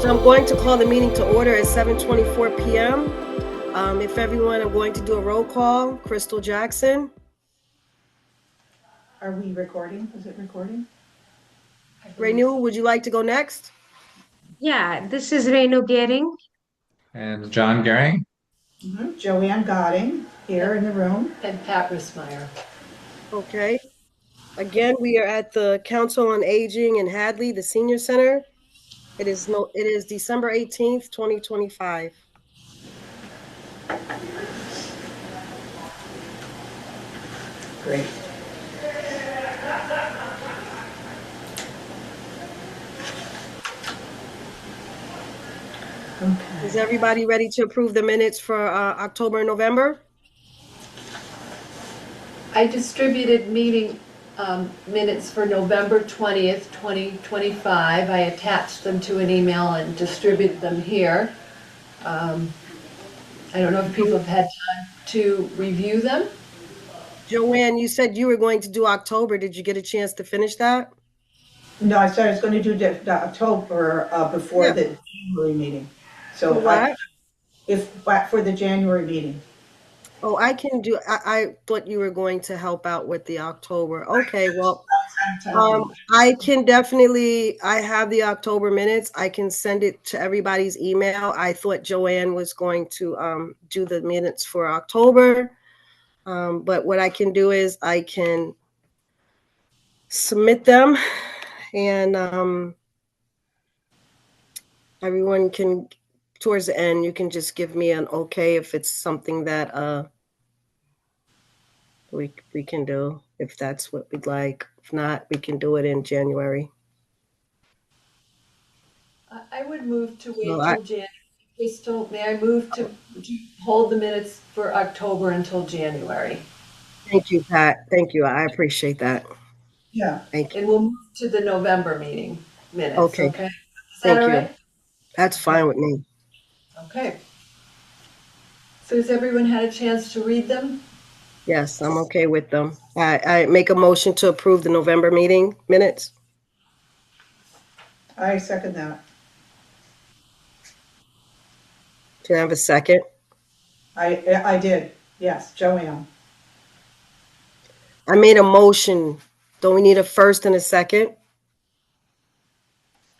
So I'm going to call the meeting to order at 7:24 p.m. If everyone, I'm going to do a roll call. Crystal Jackson. Are we recording? Is it recording? Renu, would you like to go next? Yeah, this is Renu Gehring. And John Gehring. Joanne Godding here in the room. And Pat Rismeyer. Okay. Again, we are at the Council on Aging in Hadley, the Senior Center. It is December 18th, 2025. Great. Okay. Is everybody ready to approve the minutes for October and November? I distributed meeting minutes for November 20th, 2025. I attached them to an email and distributed them here. I don't know if people have had time to review them. Joanne, you said you were going to do October. Did you get a chance to finish that? No, I said I was going to do the October before the January meeting. So What? for the January meeting. Oh, I can do, I thought you were going to help out with the October. Okay, well, I can definitely, I have the October minutes. I can send it to everybody's email. I thought Joanne was going to do the minutes for October. But what I can do is I can submit them and everyone can, towards the end, you can just give me an okay if it's something that we can do, if that's what we'd like. If not, we can do it in January. I would move to wait No, till January. Crystal, may I move to hold the minutes for October until January? Thank you, Pat. Thank you. I appreciate that. Yeah. Thank you. And we'll move to the November meeting minutes, Okay. okay? Is that Thank all you. right? That's fine with me. Okay. So has everyone had a chance to read them? Yes, I'm okay with them. I make a motion to approve the November meeting minutes. I second that. Can I have a second? I did. Yes, Joanne. I made a motion. Don't we need a first and a second?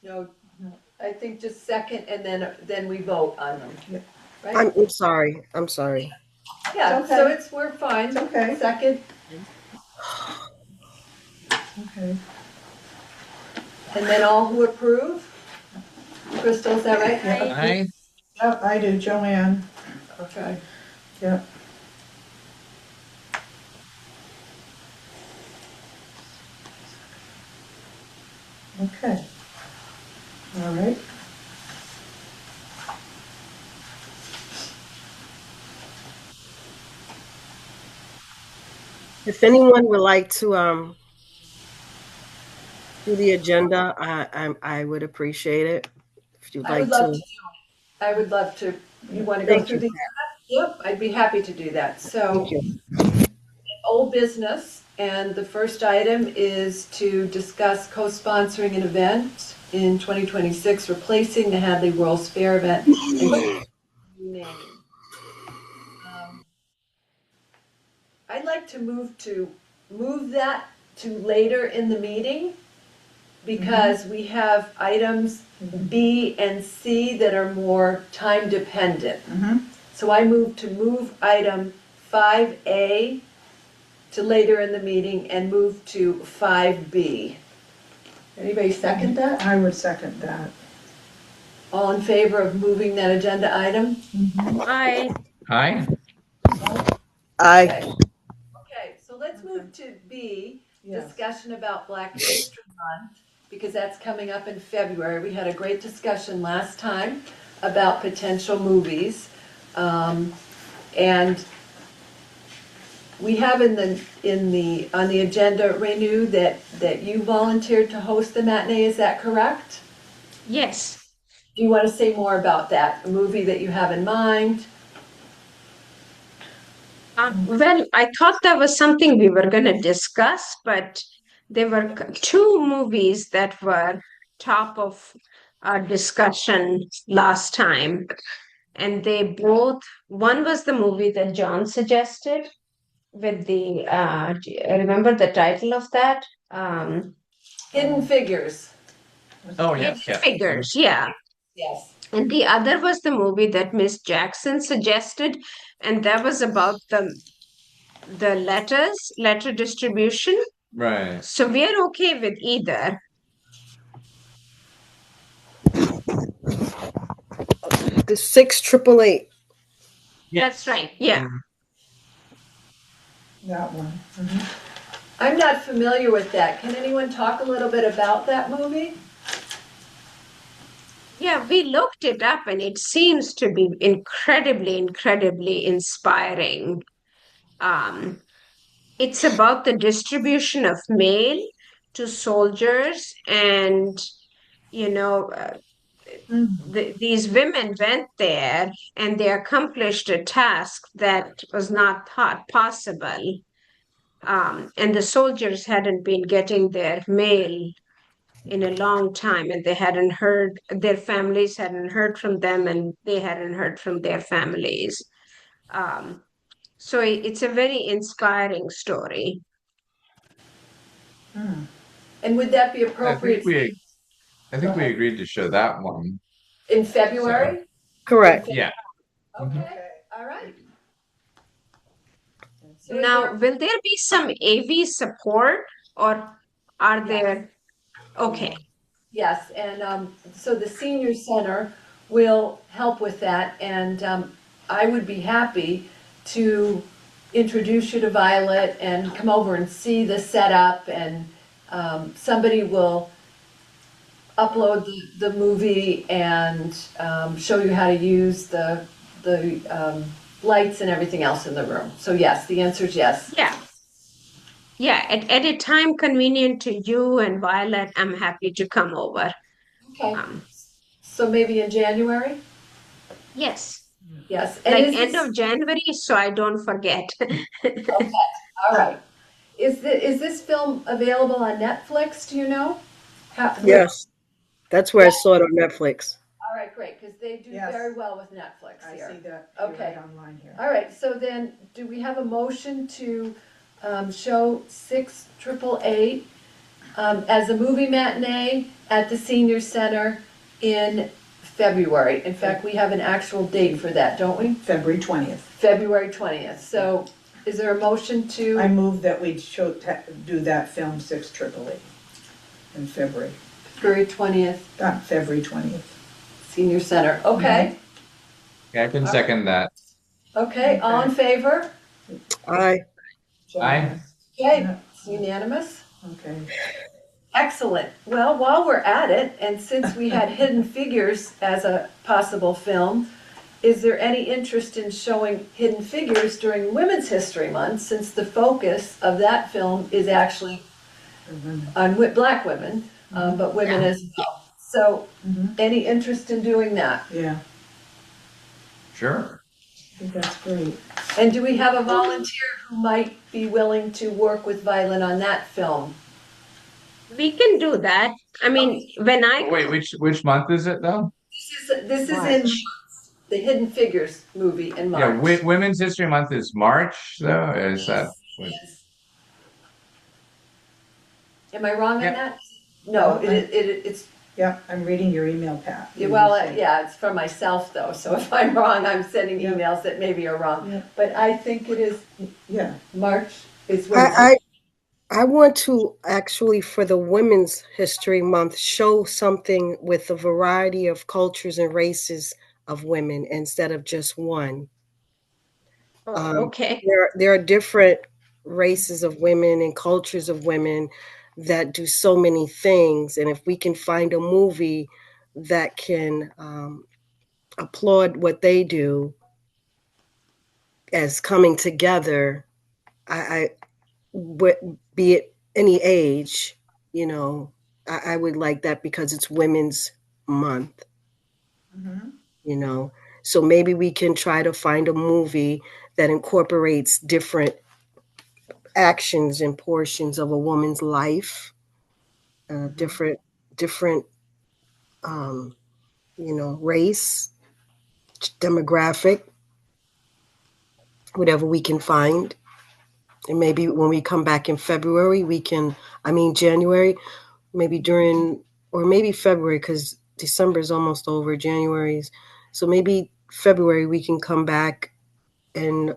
No, I think just second and then we vote on them. Yeah. Right? I'm sorry. I'm sorry. Yeah, It's okay. so we're fine. It's okay. Second, Okay. and then all who approve? Crystal, is that right? Aye. Yep, I do, Joanne. Okay. Yep. Okay. All right. If anyone would like to do the agenda, I would appreciate it. If you'd I would like love to. to do it. I would love to. You want to go Thank through you. these? Yep, I'd be happy to do that. So, Thank you. old business, and the first item is to discuss co-sponsoring an event in 2026, replacing the Hadley World's Fair event. Name. I'd like to move that to later in the meeting because we have items B and C that are more time dependent. So I move item 5A to later in the meeting and move to 5B. Anybody second that? I would second that. All in favor of moving that agenda item? Aye. Aye. Aye. Okay, so let's move to B, Yes. discussion about Black History Month, because that's coming up in February. We had a great discussion last time about potential movies. And we have on the agenda, Renu, that you volunteered to host the matinee, is that correct? Yes. Do you want to say more about that, a movie that you have in mind? Well, I thought that was something we were going to discuss, but there were two movies that were top of discussion last time, and they both, one was the movie that John suggested with the, do you remember the title of that? Hidden Figures, Oh, Hidden yes, yes. Figures, yeah. yes. And the other was the movie that Miss Jackson suggested, and that was about the letter distribution. Right. So we are okay with either. The 6888. That's right. Yeah. Mhm. That one. I'm not familiar with that. Can anyone talk a little bit about that movie? Yeah, we looked it up and it seems to be incredibly, incredibly inspiring. Um, it's about the distribution of mail to soldiers, and you know, these women went there and they accomplished a task that was not thought possible. And the soldiers hadn't been getting their mail in a long time, and they hadn't heard, their families hadn't heard from them, and they hadn't heard from their families. Um, so it's a very inspiring story. And would that be I appropriate think we agreed to show that one. in February? Correct. Yeah. Okay, all right. So is Now, there- will there be some AV support, or are Yes. there? Okay. Yes, and so the senior center will help with that, and I would be happy to introduce you to Violet and come over and see the setup, and somebody will upload the movie and show you how to use the lights and everything else in the room. So yes, the answer is yes. Yeah. Yeah, at a time convenient to you and Violet, I'm happy to come over. Okay, Um, so maybe in January? yes, Yes. And like is end this- of January, so I don't forget. All right. Is this film available on Netflix, do you know? Yes. That's where I saw it on Netflix. All right, great, because they do Yes. very well with Netflix I here. see that Okay. right online here. All right, so then, do we have a motion to show 6888 as a movie matinee at the senior center in February? In fact, we have an actual date for that, don't we? February 20th. February 20th. So is there a motion to? I move that we do that film 6888 in February, February 20th, February 20th. senior center. Okay, Yeah, I can second that. okay, all in favor? Aye. Aye. Okay, Yeah. it's unanimous. Okay. Excellent. Well, while we're at it, and since we had Hidden Figures as a possible film, is there any interest in showing Hidden Figures during Women's History Month, since the focus of that film is actually on Black women, but women as well? So, any interest in doing that? Yeah, Sure. I think that's great. And do we have a volunteer who might be willing to work with Violet on that film? We can do that. I mean, when I Wait, which month is it though? This is in the Hidden Figures movie in Yeah, March. Women's History Month is March though. Is that? Yes. Am I wrong on Yeah. that? No, it's, Yeah, I'm reading your email, Pat. yeah, it's for myself though, so if I'm wrong, I'm sending Yeah. emails that maybe are wrong. Yeah. But I think it is Yeah, March is when. I want to actually, for the Women's History Month, show something with a variety of cultures and races of women instead of just one. okay. There are different races of women and cultures of women that do so many things. And if we can find a movie that can applaud what they do as coming together, I be it any age, I would like that because it's Women's Month, So maybe we can try to find a movie that incorporates different actions and portions of a woman's life, different um, race, demographic, whatever we can find. And maybe when we come back in February, January, maybe during, or maybe February, because December is almost over, January's. So maybe February we can come back and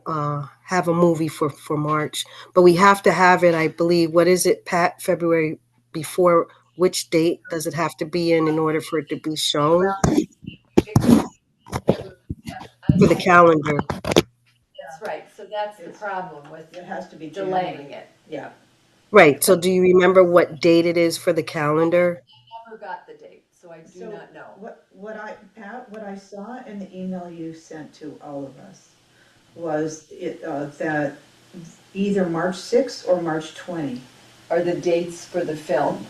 have a movie for March. But we have to have it, I believe, what is it, Pat? February before which date does it have to be in order for it to be shown for the calendar? That's right, so that's the problem with It has to be delaying January. it. Yeah. Right. So do you remember what date it is for the calendar? Never got the date, so I do So not know. what I saw in the email you sent to all of us was that either March 6th or March 20. Are the dates for the film?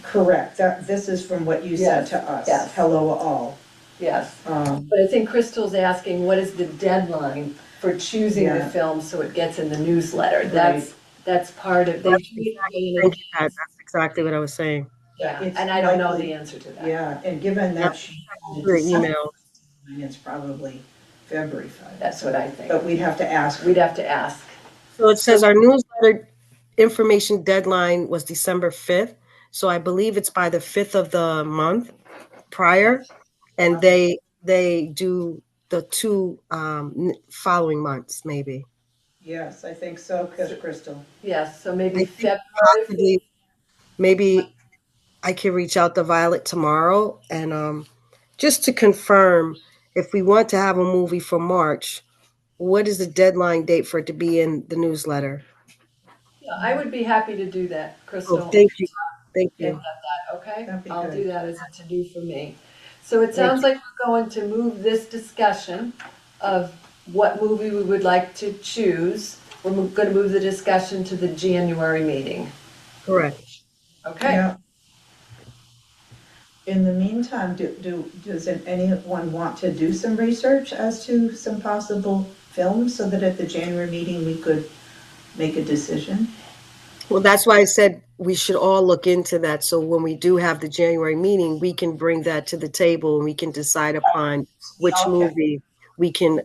Correct. This is from what you sent to us. Yes. Hello all. Yes. But I think Crystal's asking, what is the deadline for choosing the Yeah. film so it gets in the newsletter? That's part of, Thank you, Pat. That's exactly what I was saying. Yeah, It's and I don't know likely- the answer to that. Yeah, and given Yep. that she had Your it December, email. it's probably February 5. That's what I think. But we'd have to ask. We'd have to ask. So it says our newsletter information deadline was December 5th. So I believe it's by the 5th of the month prior. And they do the two following months, maybe. Yes, I think so, Crystal. Yes, so I maybe think February. possibly, maybe I can reach out to Violet tomorrow and just to confirm if we want to have a movie for March, what is the deadline date for it to be in the newsletter? Yeah, I would be happy to do that, Crystal. Oh, thank you. Thank Get you. that, okay? That'd be I'll good. do that as a to-do for me. So it sounds like we're going to move this discussion of what movie we would like to choose. We're going to move the discussion to the January meeting, Correct. okay? Yeah. In the meantime, does anyone want to do some research as to some possible films so that at the January meeting we could make a decision? Well, that's why I said we should all look into that. So when we do have the January meeting, we can bring that to the table and we can decide upon which Okay. movie we can,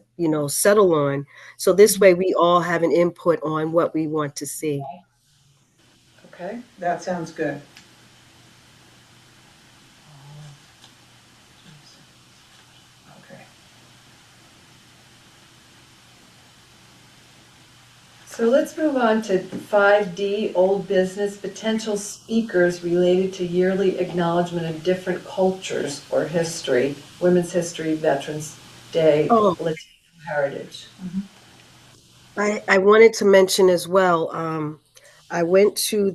settle on. So this way we all have an input on what we want to see. Okay, That sounds good. Okay. so let's move on to 5D, old business, potential speakers related to yearly acknowledgement of different cultures or history, Women's History, Veterans Day, Oh. Latino heritage. I wanted to mention as well, I went to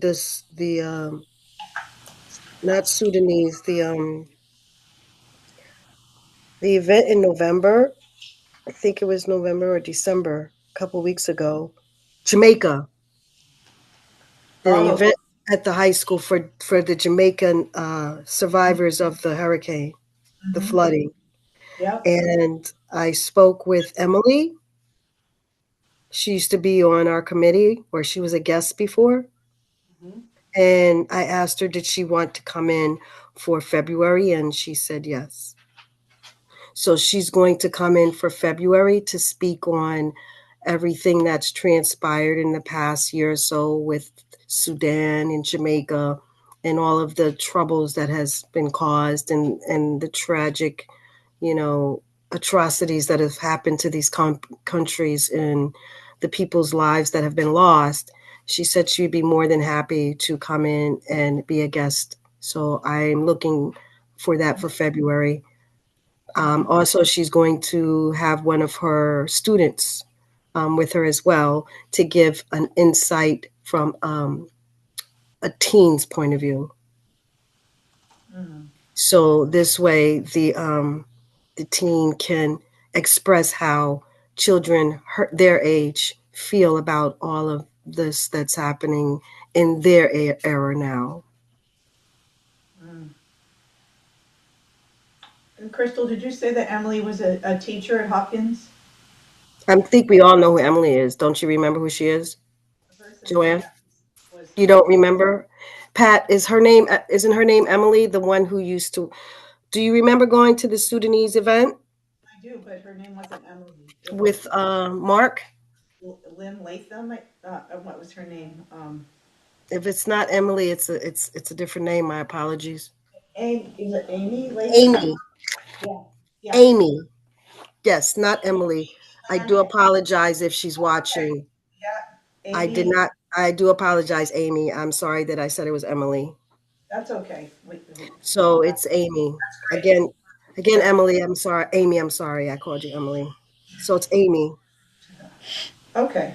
not Sudanese, the event in November. I think it was November or December, a couple weeks ago. Jamaica. The Oh. event at the high school for the Jamaican survivors of the hurricane, the flooding. Yep. And I spoke with Emily. She used to be on our committee where she was a guest before. Mhm. And I asked her, did she want to come in for February? And she said yes. So she's going to come in for February to speak on everything that's transpired in the past year or so with Sudan and Jamaica and all of the troubles that has been caused and the tragic, atrocities that have happened to these countries and the people's lives that have been lost. She said she'd be more than happy to come in and be a guest. So I'm looking for that for February. Also, she's going to have one of her students with her as well to give an insight from a teen's point of view. So this way, the teen can express how children their age feel about all of this that's happening in their era now. And Crystal, did you say that Emily was a teacher at Hopkins? I think we all know who Emily is. Don't you remember who she is? Joanne? You don't remember? Pat, isn't her name Emily, the one who used to Do you remember going to the Sudanese event I do, but her name wasn't Emily. It with was Mark? Lynn Latham, what was her name? If it's not Emily, it's a different name. My apologies. Is it Amy Latham? Amy. Yeah. Yeah. Amy. Yes, not Emily. I And- do apologize if she's watching. Yeah, I did Amy, not. I do apologize, Amy. I'm sorry that I said it was Emily. that's okay. So it's Amy. Again, Emily, I'm sorry. Amy, I'm sorry. I called you Emily. So it's Amy. Okay,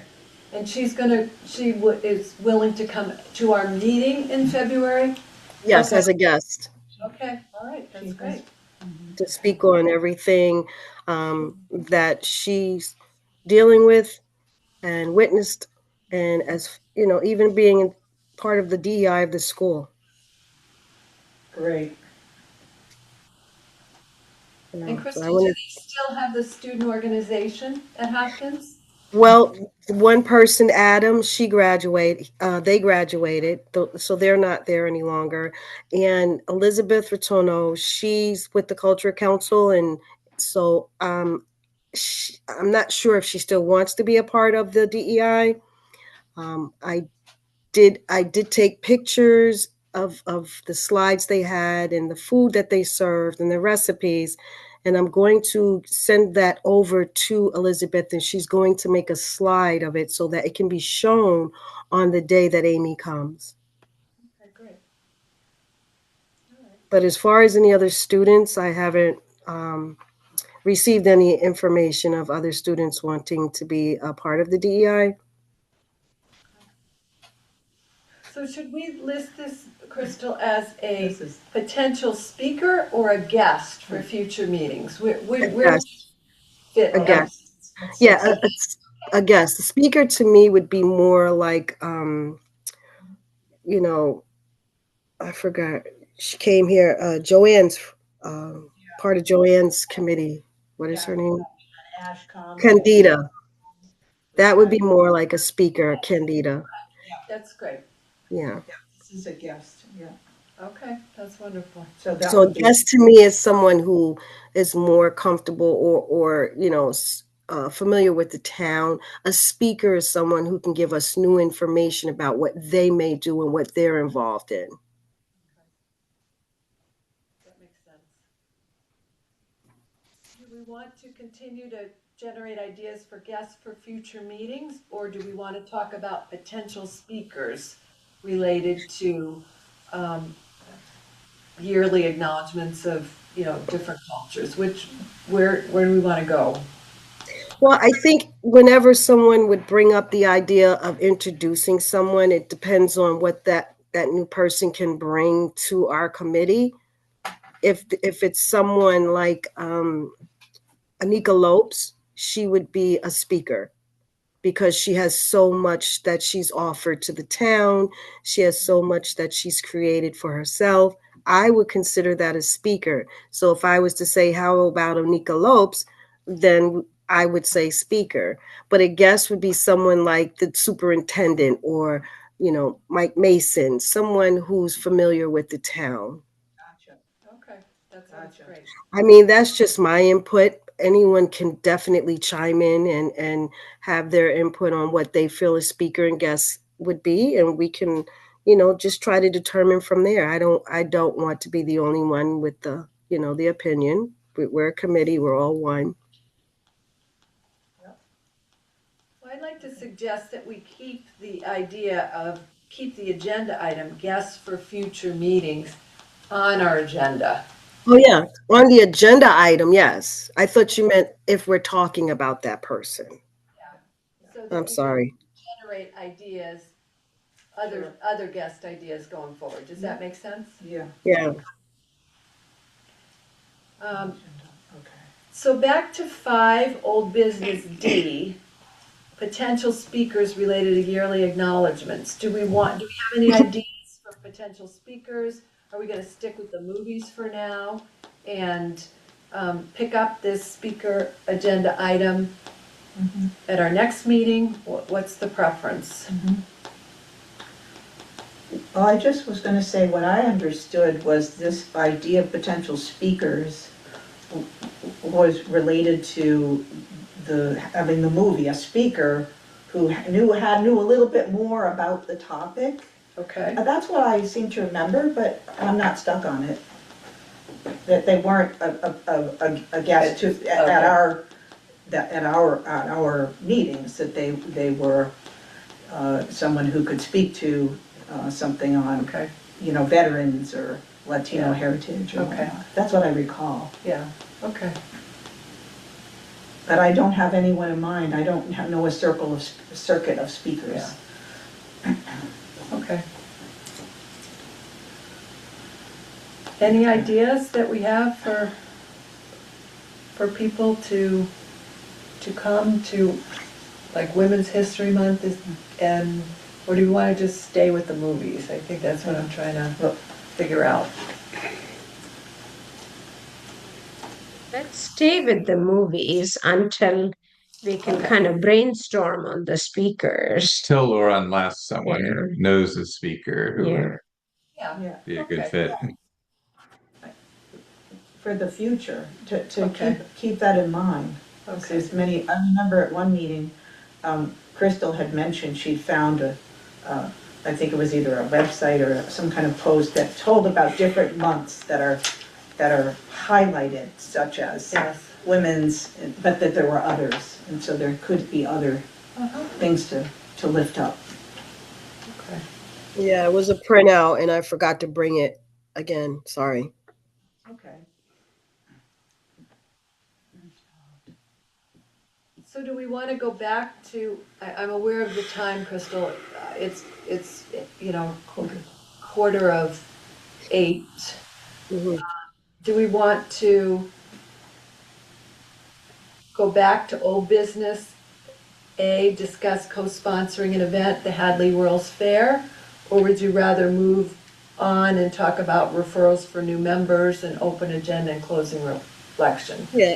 And she is willing to come to our meeting in February? Yes, Okay. as a guest Okay, all right, that's She great. to speak on everything that she's dealing with and witnessed, and as you know, even being part of the DEI of the school. great. You know, And so Christy, I do want they to. still have the student organization at Hopkins? Well, one person, Adam, she graduated. They graduated, so they're not there any longer. And Elizabeth Ratono, she's with the Culture Council, and so I'm not sure if she still wants to be a part of the DEI. I did take pictures of the slides they had and the food that they served and the recipes. And I'm going to send that over to Elizabeth, and she's going to make a slide of it so that it can be shown on the day that Amy comes. Okay, great. All right. But as far as any other students, I haven't received any information of other students wanting to be a part of the DEI. So should we list this, Crystal, as a This is, potential speaker or a guest for future meetings? Where would you guest. fit? A guest. Yeah, a guest. The speaker to me would be more like, you know, I forgot. She came here. Joanne's part of Joanne's committee. What is her name? Ashcom. Candida. That would be more like a speaker, Candida. That's great. Yeah. This is a guest, yeah. Okay, that's wonderful. So that So a would be, guest to me is someone who is more comfortable or familiar with the town. A speaker is someone who can give us new information about what they may do and what they're involved in. That makes sense. Do we want to continue to generate ideas for guests for future meetings, or do we want to talk about potential speakers related to yearly acknowledgements of, different cultures? Where do we want to go? Well, I think whenever someone would bring up the idea of introducing someone, it depends on what that new person can bring to our committee. If it's someone like Anika Lopes, she would be a speaker because she has so much that she's offered to the town. She has so much that she's created for herself. I would consider that a speaker. So if I was to say, how about Anika Lopes, then I would say speaker. But a guest would be someone like the superintendent or, Mike Mason, someone who's familiar with the town. gotcha. Okay, that sounds Gotcha. great. I mean, that's just my input. Anyone can definitely chime in and have their input on what they feel a speaker and guest would be, and we can, just try to determine from there. I don't want to be the only one with the opinion. We're a committee. We're all one. Well, I'd like to suggest that we keep the agenda item, guests for future meetings, on our agenda. Oh yeah, on the agenda item, yes. I thought you meant if we're talking about that person. So that I'm we can sorry. generate ideas, Sure. other guest ideas going forward. Does that make sense? Yeah. Yeah. Um, Okay. So back to 5, old business D, potential speakers related to yearly acknowledgements. Do we have any ideas for potential speakers? Are we gonna stick with the movies for now and pick up this speaker agenda item at our next meeting? What's the preference? Well, I just was gonna say, what I understood was this idea of potential speakers was related to having the movie, a speaker who knew a little bit more about the topic. Okay, That's what I seem to remember, but I'm not stuck on it. That they weren't a guest at our meetings, that they were someone who could speak to something on, okay, veterans or Latino Yeah. heritage or Okay. whatnot. That's what I recall. yeah, okay. But I don't have anyone in mind. I don't know a circuit of speakers. Okay. Any ideas that we have for people to come to, like Women's History Month is, and, or do you want to just stay with the movies? I think that's what I'm trying to figure out. Let's stay with the movies until we can Okay. kind of brainstorm on the speakers. Till or unless someone Yeah. knows a speaker who Yeah. would Yeah, be a good Okay. fit. for the future, to Okay. keep that in mind. Okay. There's many, I remember at one meeting, Crystal had mentioned she'd found I think it was either a website or some kind of post that told about different months that are highlighted, such as Yes. women's, but that there were others, and so there could be other Uh-huh. things to lift up. Okay. Yeah, it was a printout and I forgot to bring it again. Sorry. Okay. So do we want to go back to, I'm aware of the time, Crystal, it's, quarter of 8. Mhm. Do we want to go back to old business? A, discuss co-sponsoring an event, the Hadley World's Fair? Or would you rather move on and talk about referrals for new members and open agenda and closing reflection? Yeah,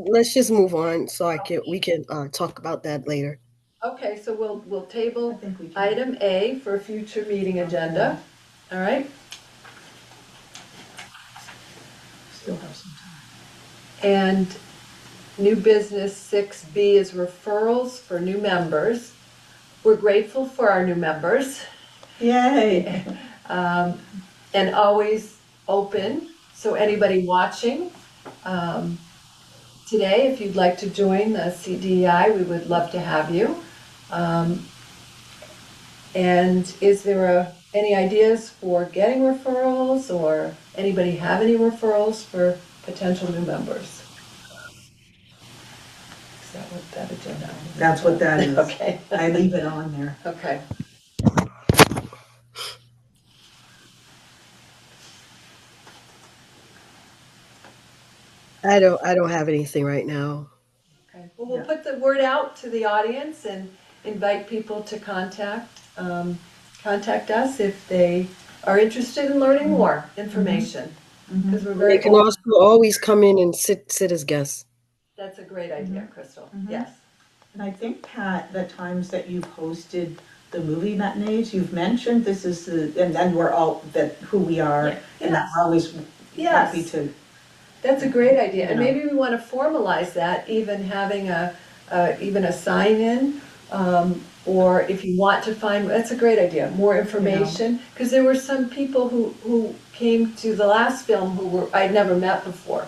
let's just move on so we can talk about that later. Okay, so we'll I table think we can. item A for a future meeting agenda, all right? Still have some time. And new business 6B is referrals for new members. We're grateful for our new members, Yay! and always open. So anybody watching today, if you'd like to join the CDI, we would love to have you. And is there any ideas for getting referrals, or anybody have any referrals for potential new members? Is that what that agenda is? That's what that is. Okay. I leave it on there. Okay. I don't have anything right now. Okay. Well, we'll Yeah. put the word out to the audience and invite people to contact us if they are interested in learning more information. Because we're very They can also always come in and sit as guests. That's a great idea, Crystal. Mhm. Yes. And I think, Pat, the times that you've hosted the movie matinees, you've mentioned this is and then we're all, who we are, Yeah. and that we're always happy Yes. to. That's a great idea, and Yeah. maybe we want to formalize that, even having even a sign-in, or if you want to find, that's a great idea, more information, because there were some people who came to the last film who I'd never met before.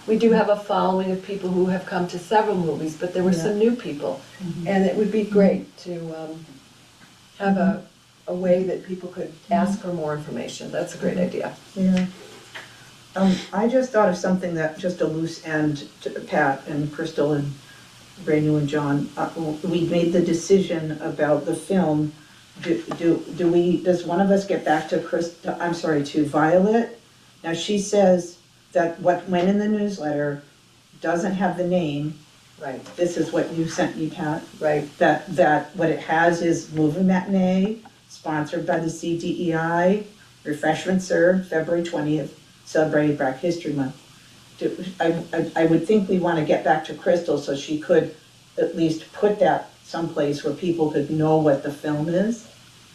We do have a following of people who have come to several movies, but there were Yeah. some new people, and it would be great to have a way that people could ask for more information. That's a great idea. Yeah. I just thought of something that, just a loose end, to Pat and Crystal and Branu and John. We made the decision about the film. Does one of us get back to to Violet? Now, she says that what went in the newsletter doesn't have the name. Right, This is what you sent me, Pat. right. That what it has is movie matinee, sponsored by the CDEI, refreshments served February 20th, celebrating Black History Month. I would think we want to get back to Crystal so she could at least put that someplace where people could know what the film is.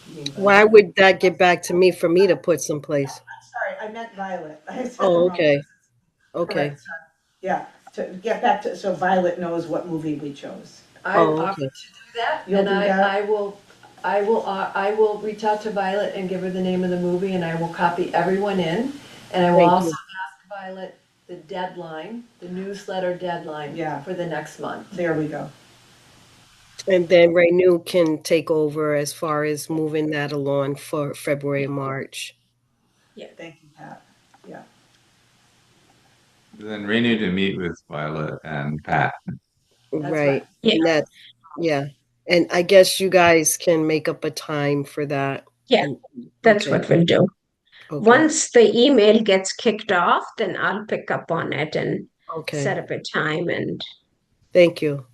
You mean Why Violet. would that get back to me for me to put someplace? Sorry, I meant Violet. I said the Oh, wrong okay. person. Okay. Correct, sorry. Yeah, to get back to, so Violet knows what movie we chose. I Oh, offer okay. to do that, You'll and do that? I will reach out to Violet and give her the name of the movie, and I will copy everyone in. And I will Thank also you. ask Violet the deadline, the newsletter deadline Yeah. for the next month. There we go. And then Renew can take over as far as moving that along for February, March. Thank you, Pat. Yeah. Then Renew to meet with Violet and Pat. That's right. Right. And that, yeah. And I guess you guys can make up a time for that. Yeah, And- that's okay. what we'll do. Okay. Once the email gets kicked off, then I'll pick up on it and set Okay. up a time. And Thank you.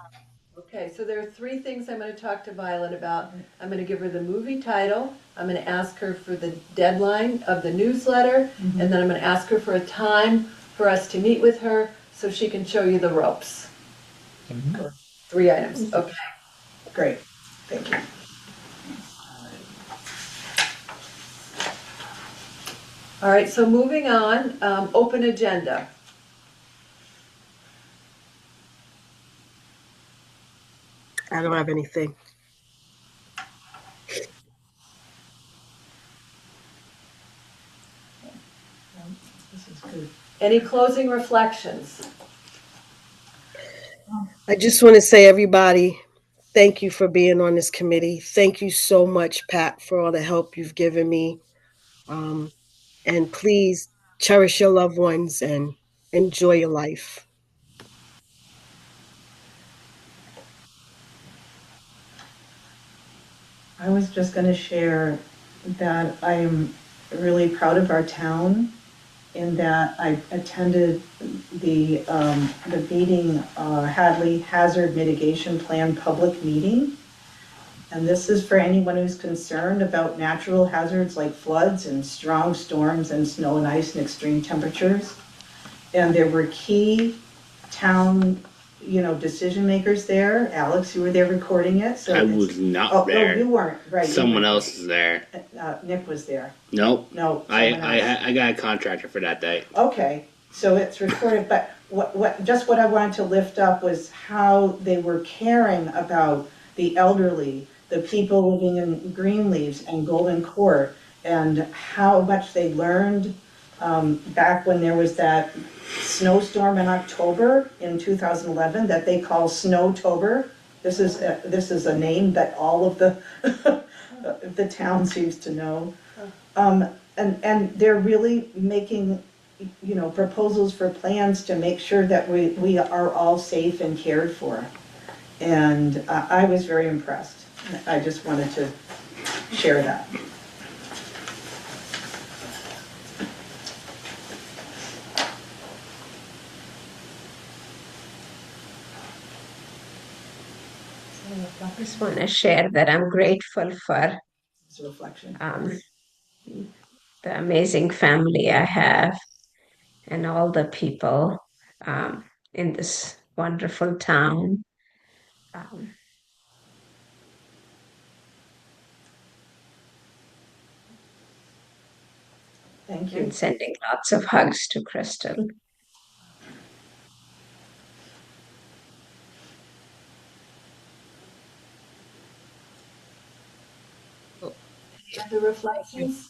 Okay, so there are three things I'm gonna talk to Violet about. I'm gonna give her the movie title, I'm gonna ask her for the deadline of the newsletter, and then I'm gonna ask her for a time for us to meet with her so she can show you the ropes. Three items, okay. Great. Thank you. All right, so moving on, open agenda. I don't have anything. This is good. Any closing reflections? I just want to say, everybody, thank you for being on this committee. Thank you so much, Pat, for all the help you've given me. And please cherish your loved ones and enjoy your life. I was just going to share that I'm really proud of our town in that I attended the meeting, Hadley Hazard Mitigation Plan public meeting. And this is for anyone who's concerned about natural hazards like floods and strong storms and snow and ice and extreme temperatures. And there were key town, decision makers there. Alex, you were there recording it. So I was not Oh, there. no, you weren't, right. you Someone weren't. else is there. Nick was there. Nope. No, someone else. I got a contractor for that day. Okay, so it's recorded, but what I wanted to lift up was how they were caring about the elderly, the people living in Greenleaves and Golden Court, and how much they learned back when there was that snowstorm in October in 2011 that they call Snowtober. This is a name that all of the the town seems to know. And they're really making, proposals for plans to make sure that we are all safe and cared for. And I was very impressed. I just wanted to share that. I just want to share that I'm grateful for It's a reflection. the amazing family I have and all the people in this wonderful town. Um, Thank you. and sending lots of hugs to Crystal. Any other reflections?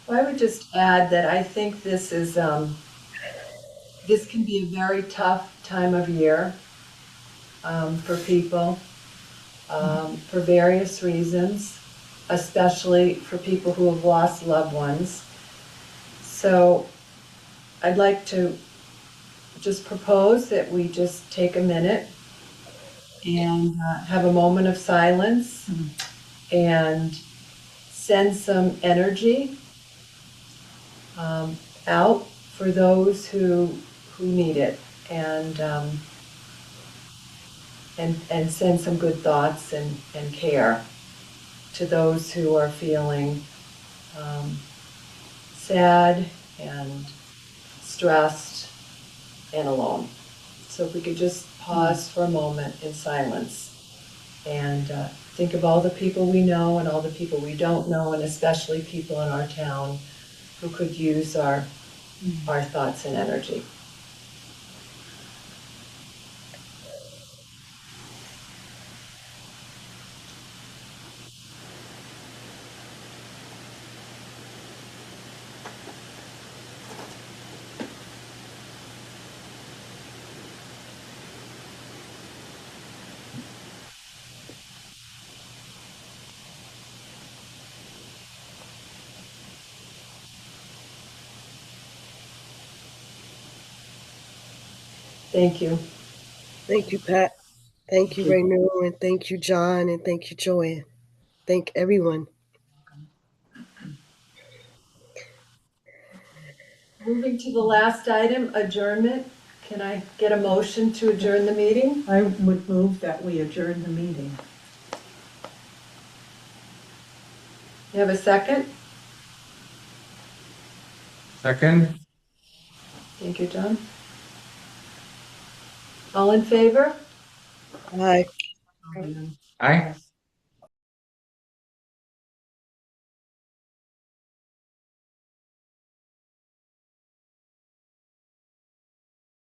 Well, I would just add that I think this is, this can be a very tough time of year for people for various reasons, especially for people who have lost loved ones. So I'd like to just propose that we just take a minute and have a moment of silence and send some energy out for those who need it, and send some good thoughts and care to those who are feeling sad and stressed and alone. So if we could just pause for a moment in silence and think of all the people we know and all the people we don't know, and especially people in our town who could use our thoughts and energy. Thank you. Thank you, Pat. Thank you, Renu, and thank you, John, and thank you, Joanne. Thank everyone. Moving to the last item, adjournment. Can I get a motion to adjourn the meeting? I would move that we adjourn the meeting. You have a second? Second? Thank you, John. All in favor? Bye. Aye.